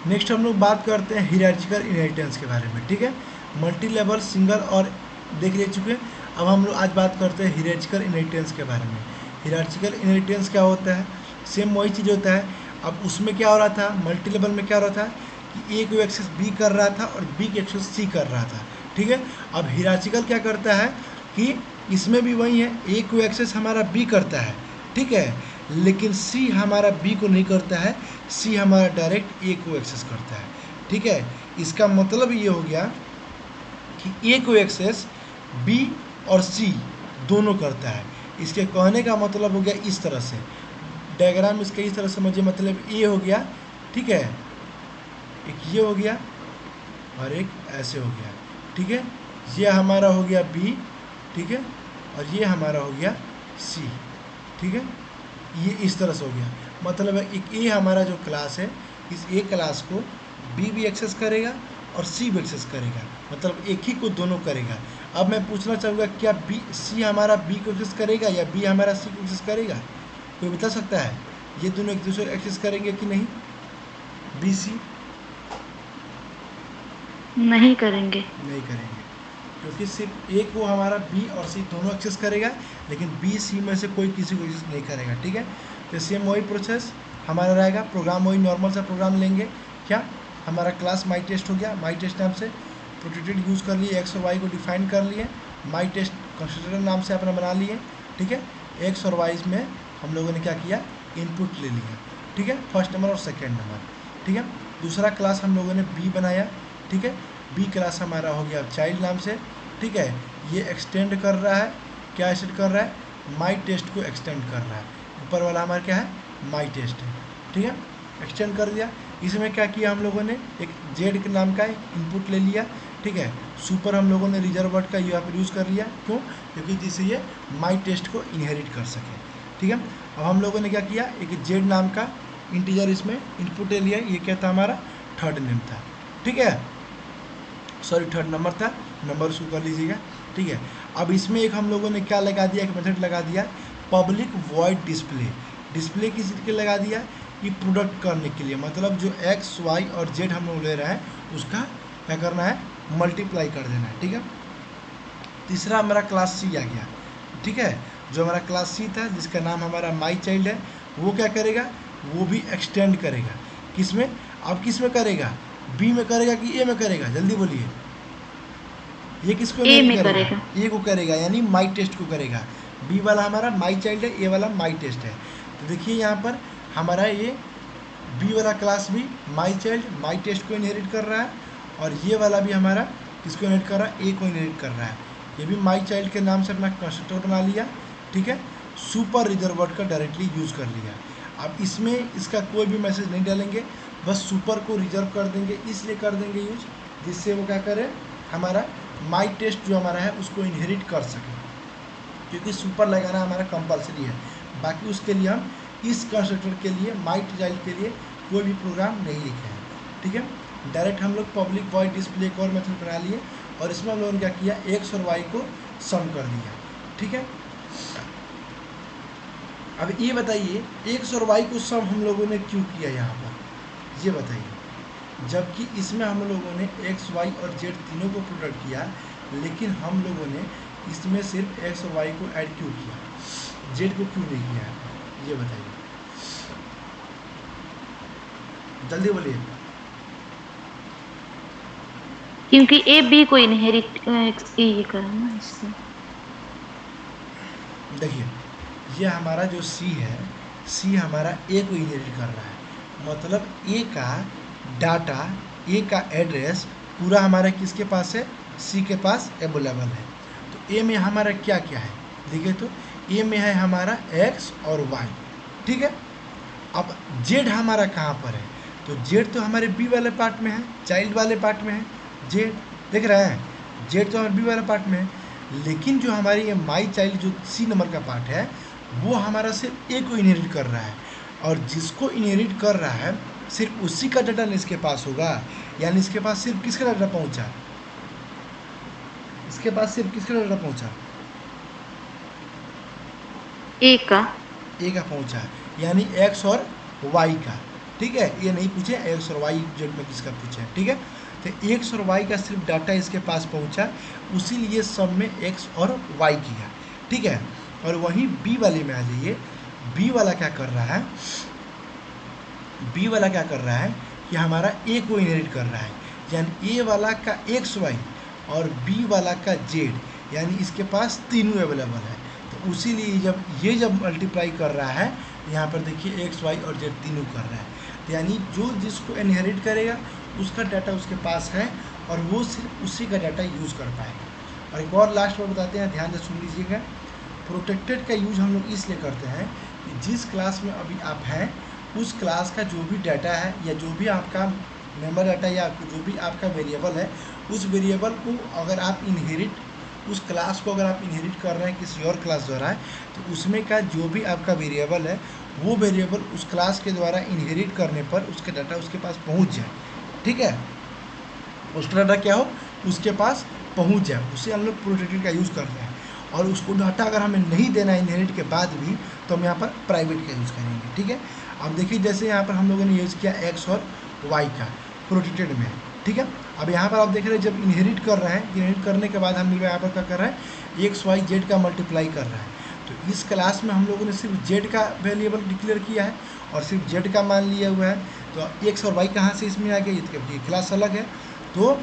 Next हम लोग बात करते हैं हायरार्किकल इनहेरिटेंस के बारे में, ठीक है। मल्टी लेवल, सिंगल और देख ले चुके हैं। अब हम लोग आज बात करते हैं हायरार्किकल इनहेरिटेंस के बारे में। हायरार्किकल इनहेरिटेंस क्या होता है? सेम वही चीज़ होता है। अब उसमें क्या हो रहा था, मल्टी लेवल में क्या हो रहा था कि ए को एक्सेस बी कर रहा था और बी को एक्सेस सी कर रहा था, ठीक है। अब हायरार्किकल क्या करता है कि इसमें भी वही है, ए को एक्सेस हमारा बी करता है, ठीक है, लेकिन सी हमारा बी को नहीं करता है, सी हमारा डायरेक्ट ए को एक्सेस करता है, ठीक है। इसका मतलब ये हो गया कि ए को एक्सेस बी और सी दोनों करता है। इसके कहने का मतलब हो गया इस तरह से, डायग्राम इसका इस तरह समझिए, मतलब ए हो गया, ठीक है, एक ये हो गया और एक ऐसे हो गया, ठीक है। ये हमारा हो गया बी, ठीक है, और ये हमारा हो गया सी, ठीक है। ये इस तरह से हो गया, मतलब एक ए हमारा जो क्लास है, इस ए क्लास को बी भी एक्सेस करेगा और सी भी एक्सेस करेगा, मतलब एक ही को दोनों करेगा। अब मैं पूछना चाहूँगा, क्या बी सी हमारा बी को एक्सेस करेगा या बी हमारा सी को एक्सेस करेगा? कोई बता सकता है? ये दोनों एक दूसरे को एक्सेस करेंगे कि नहीं, बी सी? नहीं करेंगे। नहीं करेंगे, क्योंकि सिर्फ ए को हमारा बी और सी दोनों एक्सेस करेगा, लेकिन बी सी में से कोई किसी को एक्सेस नहीं करेगा, ठीक है। तो सेम वही प्रोसेस हमारा रहेगा, प्रोग्राम वही नॉर्मल सा प्रोग्राम लेंगे। क्या हमारा क्लास माई टेस्ट हो गया, माई टेस्ट नाम से प्रोटेक्टेड यूज़ कर लिए, एक्स और वाई को डिफाइन कर लिए, माई टेस्ट कंस्ट्रक्टर नाम से अपना बना लिए, ठीक है। एक्स और वाई में हम लोगों ने क्या किया, इनपुट ले लिया, ठीक है, फर्स्ट नंबर और सेकेंड नंबर, ठीक है। दूसरा क्लास हम लोगों ने बी बनाया, ठीक है, बी क्लास हमारा हो गया चाइल्ड नाम से, ठीक है। ये एक्सटेंड कर रहा है, क्या एक्सटेंड कर रहा है, माई टेस्ट को एक्सटेंड कर रहा है। ऊपर वाला हमारा क्या है, माई टेस्ट है, ठीक है, एक्सटेंड कर दिया। इसमें क्या किया हम लोगों ने, एक जेड के नाम का इनपुट ले लिया, ठीक है। सुपर हम लोगों ने रिजर्व वर्ड का यहाँ पर यूज़ कर लिया, क्यों, क्योंकि जिससे ये माई टेस्ट को इनहेरिट कर सके, ठीक है। अब हम लोगों ने क्या किया, एक जेड नाम का इंटीजर इसमें इनपुट ले लिया, ये क्या था हमारा, थर्ड नेम था, ठीक है, सॉरी थर्ड नंबर था, नंबर शो कर लीजिएगा, ठीक है। अब इसमें एक हम लोगों ने क्या लगा दिया, एक मेथड लगा दिया, पब्लिक वॉइड डिस्प्ले। डिस्प्ले किस चीज़ के लगा दिया, कि प्रोडक्ट करने के लिए, मतलब जो एक्स वाई और जेड हम लोग ले रहे हैं उसका क्या करना है, मल्टीप्लाई कर देना है, ठीक है। तीसरा हमारा क्लास सी आ गया, ठीक है, जो हमारा क्लास सी था जिसका नाम हमारा माई चाइल्ड है, वो क्या करेगा, वो भी एक्सटेंड करेगा, किस में, अब किस में करेगा, बी में करेगा कि ए में करेगा, जल्दी बोलिए। ये किसको ए इनहेरिट में करेगा, करेगा। ए को करेगा, यानी माई टेस्ट को करेगा। बी वाला हमारा माई चाइल्ड है, ए वाला माई टेस्ट है। तो देखिए यहाँ पर हमारा ये बी वाला क्लास भी माई चाइल्ड माई टेस्ट को इनहेरिट कर रहा है, और ये वाला भी हमारा किसको इनहेरिट कर रहा है, ए को इनहेरिट कर रहा है। ये भी माई चाइल्ड के नाम से अपना कंस्ट्रक्टर बना लिया, ठीक है, सुपर रिजर्व वर्ड का डायरेक्टली यूज़ कर लिया। अब इसमें इसका कोई भी मैसेज नहीं डालेंगे, बस सुपर को रिजर्व कर देंगे, इसलिए कर देंगे यूज जिससे वो क्या करे, हमारा माई टेस्ट जो हमारा है उसको इनहेरिट कर सके, क्योंकि सुपर लगाना हमारा कंपलसरी है। बाकी उसके लिए हम इस कंस्ट्रक्टर के लिए, माई चाइल्ड के लिए कोई भी प्रोग्राम नहीं लिखे हैं, ठीक है। डायरेक्ट हम लोग पब्लिक वॉइड डिस्प्ले एक और मेथड बना लिए, और इसमें हम लोगों ने क्या किया, एक्स और वाई को सम कर दिया, ठीक है। अब ये बताइए, एक्स और वाई को सम हम लोगों ने क्यों किया यहाँ पर, ये बताइए, जबकि इसमें हम लोगों ने एक्स वाई और जेड तीनों को प्रोडक्ट किया, लेकिन हम लोगों ने इसमें सिर्फ एक्स और वाई को ऐड क्यों किया, जेड को क्यों नहीं किया है, ये बताइए, जल्दी बोलिए। क्योंकि ए बी को इनहेरिट ये करा ना, इसलिए। देखिए, ये हमारा जो सी है, सी हमारा ए को इनहेरिट कर रहा है, मतलब ए का डाटा, ए का एड्रेस पूरा हमारा किसके पास है, सी के पास अवेलेबल है। तो ए में हमारा क्या क्या है, देखिए तो ए में है हमारा एक्स और वाई, ठीक है। अब जेड हमारा कहाँ पर है, तो जेड तो हमारे बी वाले पार्ट में है, चाइल्ड वाले पार्ट में है जेड, देख रहे हैं, जेड तो हमारे बी वाले पार्ट में है, लेकिन जो हमारी ये माई चाइल्ड जो सी नंबर का पार्ट है, वो हमारा सिर्फ ए को इनहेरिट कर रहा है, और जिसको इनहेरिट कर रहा है सिर्फ उसी का डाटा इसके पास होगा, यानी इसके पास सिर्फ किसका डाटा पहुंचा, इसके पास सिर्फ किसका डाटा पहुंचा, ए का। ए का पहुंचा, यानी एक्स और वाई का, ठीक है, ये नहीं पूछे एक्स और वाई जेड में किसका पूछे, ठीक है। तो एक्स और वाई का सिर्फ डाटा इसके पास पहुंचा, उसीलिए सब में एक्स और वाई किया, ठीक है। और वहीं बी वाले में आ जाइए, बी वाला क्या कर रहा है, बी वाला क्या कर रहा है कि हमारा ए को इनहेरिट कर रहा है, यानी ए वाला का एक्स वाई और बी वाला का जेड, यानी इसके पास तीनों अवेलेबल है। तो उसीलिए जब मल्टीप्लाई कर रहा है, यहाँ पर देखिए एक्स वाई और जेड तीनों कर रहा है, तो यानी जो जिसको इनहेरिट करेगा उसका डाटा उसके पास है और वो सिर्फ उसी का डाटा यूज़ कर पाएगा। और एक और लास्ट बार बताते हैं, ध्यान से सुन लीजिएगा। प्रोटेक्टेड का यूज़ हम लोग इसलिए करते हैं कि जिस क्लास में अभी आप हैं उस क्लास का जो भी डाटा है या जो भी आपका मेंबर डाटा या जो भी आपका वेरिएबल है, उस वेरिएबल को अगर आप इनहेरिट, उस क्लास को अगर आप इनहेरिट कर रहे हैं किसी और क्लास द्वारा, तो उसमें का जो भी आपका वेरिएबल है वो वेरिएबल उस क्लास के द्वारा इनहेरिट करने पर उसका डाटा उसके पास पहुंच जाए, ठीक है। उसका डाटा क्या हो, उसके पास पहुंच जाए, उसे हम लोग प्रोटेक्टेड का यूज़ करते हैं। और उसको डाटा अगर हमें नहीं देना है इनहेरिट के बाद भी, तो हम यहाँ पर प्राइवेट का यूज़ करेंगे, ठीक है। अब देखिए जैसे यहाँ पर हम लोगों ने यूज़ किया एक्स और वाई का प्रोटेक्टेड में, ठीक है। अब यहाँ पर आप देख रहे हैं जब इनहेरिट कर रहे हैं, इनहेरिट करने के बाद हम लोग यहाँ पर क्या कर रहे हैं, एक्स वाई जेड का मल्टीप्लाई कर रहा है। तो इस क्लास में हम लोगों ने सिर्फ जेड का वेरिएबल डिक्लेयर किया है और सिर्फ जेड का मान लिया हुआ है। तो एक्स और वाई कहाँ से इसमें आ गया, ये क्लास अलग है। तो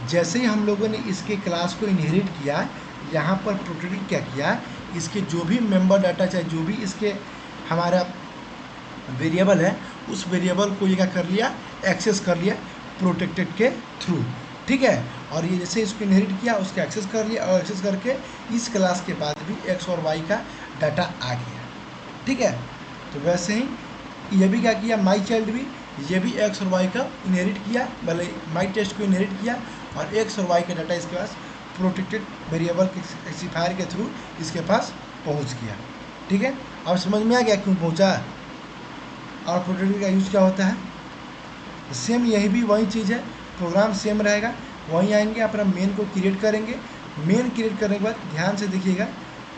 जैसे ही हम लोगों ने इसके क्लास को इनहेरिट किया, यहाँ पर प्रोटेक्टेड क्या किया, इसके जो भी मेंबर डाटा चाहे जो भी इसके हमारा वेरिएबल है, उस वेरिएबल को ये क्या कर लिया, एक्सेस कर लिया प्रोटेक्टेड के थ्रू, ठीक है। और ये जैसे इसको इनहेरिट किया उसका एक्सेस कर लिया और एक्सेस करके इस क्लास के बाद भी एक्स और वाई का डाटा आ गया, ठीक है। तो वैसे ही ये भी क्या किया, माई चाइल्ड भी, ये भी एक्स और वाई का इनहेरिट किया, भले माई टेस्ट को इनहेरिट किया और एक्स और वाई का डाटा इसके पास प्रोटेक्टेड वेरिएबल के स्पेसिफायर के थ्रू इसके पास पहुंच गया, ठीक है। अब समझ में आ गया क्यों पहुंचा और प्रोटेक्टेड का यूज़ क्या होता है। सेम यही भी वही चीज़ है, प्रोग्राम सेम रहेगा। वहीं आएंगे, अपना मेन को क्रिएट करेंगे, मेन क्रिएट करने के बाद ध्यान से देखिएगा,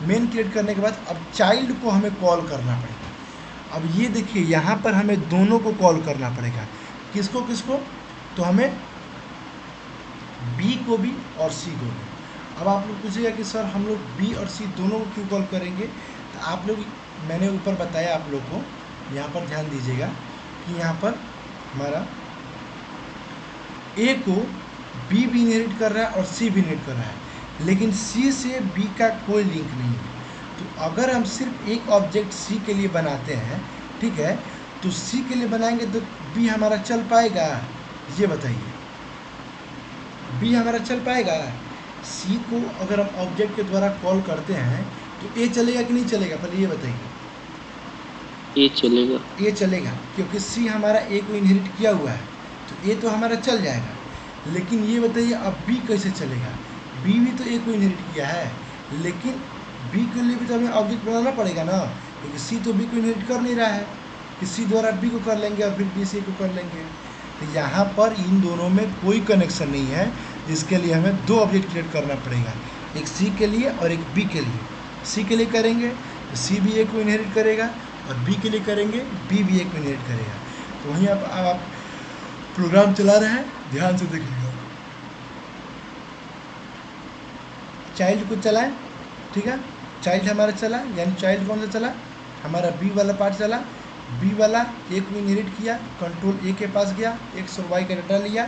मेन क्रिएट करने के बाद अब चाइल्ड को हमें कॉल करना पड़ेगा। अब ये देखिए यहाँ पर हमें दोनों को कॉल करना पड़ेगा, किसको किसको, तो हमें बी को भी और सी को भी। अब आप लोग पूछिएगा कि सर हम लोग बी और सी दोनों को क्यों कॉल करेंगे, तो आप लोग, मैंने ऊपर बताया आप लोग को, यहाँ पर ध्यान दीजिएगा कि यहाँ पर हमारा ए को बी भी इनहेरिट कर रहा है और सी भी इनहेरिट कर रहा है, लेकिन सी से बी का कोई लिंक नहीं है। तो अगर हम सिर्फ एक ऑब्जेक्ट सी के लिए बनाते हैं, ठीक है, तो सी के लिए बनाएंगे तो बी हमारा चल पाएगा, ये बताइए, बी हमारा चल पाएगा। सी को अगर हम ऑब्जेक्ट के द्वारा कॉल करते हैं तो ए चलेगा कि नहीं चलेगा, पहले ये बताइए। ये चलेगा, ए चलेगा, क्योंकि सी हमारा ए को इनहेरिट किया हुआ है, तो ए तो हमारा चल जाएगा। लेकिन ये बताइए अब बी कैसे चलेगा, बी भी तो ए को इनहेरिट किया है, लेकिन बी के लिए भी तो हमें ऑब्जेक्ट बनाना पड़ेगा ना, क्योंकि सी तो बी को इनहेरिट कर नहीं रहा है, कि सी द्वारा बी को कर लेंगे और फिर बी सी को कर लेंगे। तो यहाँ पर इन दोनों में कोई कनेक्शन नहीं है, जिसके लिए हमें दो ऑब्जेक्ट क्रिएट करना पड़ेगा, एक सी के लिए और एक बी के लिए। सी के लिए करेंगे तो सी भी ए को इनहेरिट करेगा और बी के लिए करेंगे बी भी ए को इनहेरिट करेगा। तो वहीं आप प्रोग्राम चला रहे हैं, ध्यान से देखिएगा। चाइल्ड को चलाएं, ठीक है, चाइल्ड हमारा चला, यानी चाइल्ड कौन सा चला, हमारा बी वाला पार्ट चला। बी वाला ए को इनहेरिट किया, कंट्रोल ए के पास गया, एक्स और वाई का डाटा लिया,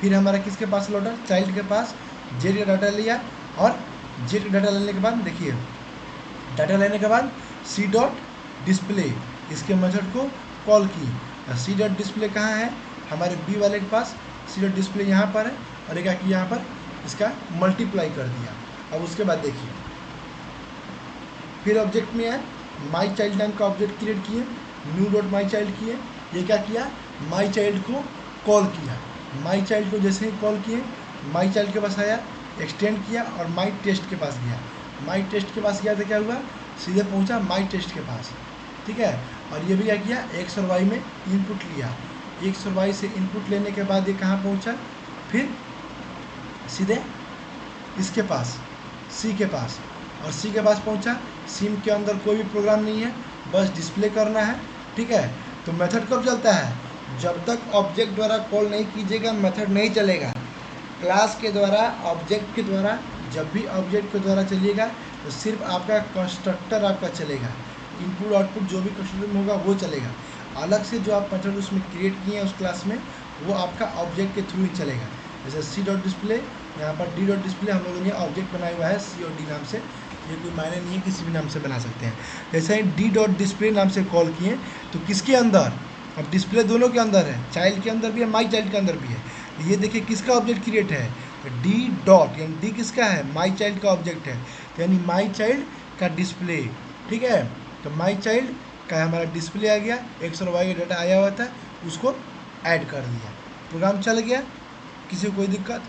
फिर हमारा किसके पास लौटा, चाइल्ड के पास, जेड का डाटा लिया और जेड का डाटा लेने के बाद देखिए, डाटा लेने के बाद सी डॉट डिस्प्ले इसके मेथड को कॉल की। सी डॉट डिस्प्ले कहाँ है, हमारे बी वाले के पास सी डॉट डिस्प्ले यहाँ पर है, और क्या किया यहाँ पर इसका मल्टीप्लाई कर दिया। अब उसके बाद देखिए फिर ऑब्जेक्ट में है, माई चाइल्ड नाम का ऑब्जेक्ट क्रिएट किए, न्यू डॉट माई चाइल्ड किए, ये क्या किया, माई चाइल्ड को कॉल किया। माई चाइल्ड को जैसे ही कॉल किए, माई चाइल्ड के पास आया, एक्सटेंड किया और माई टेस्ट के पास गया। माई टेस्ट के पास गया तो क्या हुआ, सीधे पहुंचा माई टेस्ट के पास, ठीक है। और ये भी क्या किया, एक्स और वाई में इनपुट लिया, एक्स और वाई से इनपुट लेने के बाद ये कहाँ पहुंचा, फिर सीधे इसके पास सी के पास, और सी के पास पहुंचा। सी के अंदर कोई भी प्रोग्राम नहीं है, बस डिस्प्ले करना है, ठीक है। तो मेथड कब चलता है, जब तक ऑब्जेक्ट द्वारा कॉल नहीं कीजिएगा मेथड नहीं चलेगा। क्लास के द्वारा, ऑब्जेक्ट के द्वारा, जब भी ऑब्जेक्ट के द्वारा चलिएगा तो सिर्फ आपका कंस्ट्रक्टर आपका चलेगा। इनपुट आउटपुट जो भी कंस्ट्रक्टर में होगा वो चलेगा। अलग से जो आप मेथड उसमें क्रिएट किए हैं उस क्लास में, वो आपका ऑब्जेक्ट के थ्रू ही चलेगा। जैसे सी डॉट डिस्प्ले, यहाँ पर डी डॉट डिस्प्ले हम लोगों ने ऑब्जेक्ट बनाया हुआ है सी और डी नाम से, ये कोई मायने नहीं है, किसी भी नाम से बना सकते हैं। जैसे ही डी डॉट डिस्प्ले नाम से कॉल किए तो किसके अंदर, अब डिस्प्ले दोनों के अंदर है, चाइल्ड के अंदर भी है, माई चाइल्ड के अंदर भी है। ये देखिए किसका ऑब्जेक्ट क्रिएट है, डी डॉट, यानी डी किसका है, माई चाइल्ड का ऑब्जेक्ट है, यानी माई चाइल्ड का डिस्प्ले। ठीक है, तो माई चाइल्ड का हमारा डिस्प्ले आ गया, एक्स और वाई का डाटा आया हुआ था, उसको ऐड कर दिया, प्रोग्राम चल गया, किसी को कोई दिक्कत